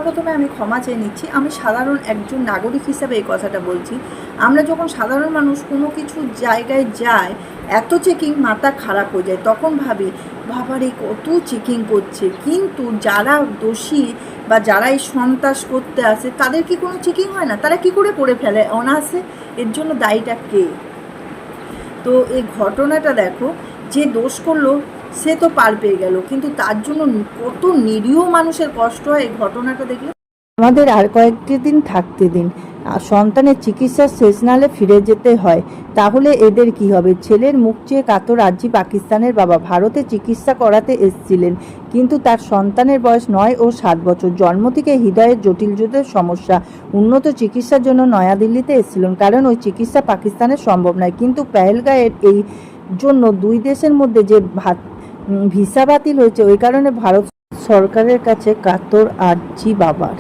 প্রথমে আমি ক্ষমা চেয়ে নিচ্ছি। আমি সাধারণ একজন নাগরিক হিসাবে এই কথাটা বলছি। আমরা যখন সাধারণ মানুষ কোনো কিছু জায়গায় যায়, এত চেকিং, মাথা খারাপ হয়ে যায়। তখন ভাবি, বাবারে কত চেকিং করছে, কিন্তু যারা দোষী বা যারা এই সন্ত্রাস করতে আসে তাদের কি কোনো চেকিং হয় না? তারা কি করে ফেলে অনায়াসে? এর জন্য দায়ীটা কে? তো এই ঘটনাটা দেখো, যে দোষ করলো সে তো পার পেয়ে গেল, কিন্তু তার জন্য কত নিরীহ মানুষের কষ্ট হয় এই ঘটনাটা দেখলে। আমাদের আর কয়েকটি দিন থাকতে দিন। সন্তানের চিকিৎসা শেষ নালে ফিরে যেতে হয়, তাহলে এদের কি হবে? ছেলের মুখ চেয়ে কাতর আর্জি পাকিস্তানের বাবা। ভারতে চিকিৎসা করাতে এসেছিলেন, কিন্তু তার সন্তানের বয়স 9 ও 7 বছর। জন্ম থেকে হৃদয়ের জটিল সমস্যা। উন্নত চিকিৎসার জন্য নয়াদিল্লিতে এসেছিলেন, কারণ ওই চিকিৎসা পাকিস্তানের সম্ভব নয়। কিন্তু পেহেলগাঁয়ের এই জন্য দুই দেশের মধ্যে যে ভিসা বাতিল হয়েছে, ওই কারণে ভারত সরকারের কাছে কাতর আর্জি বাবার।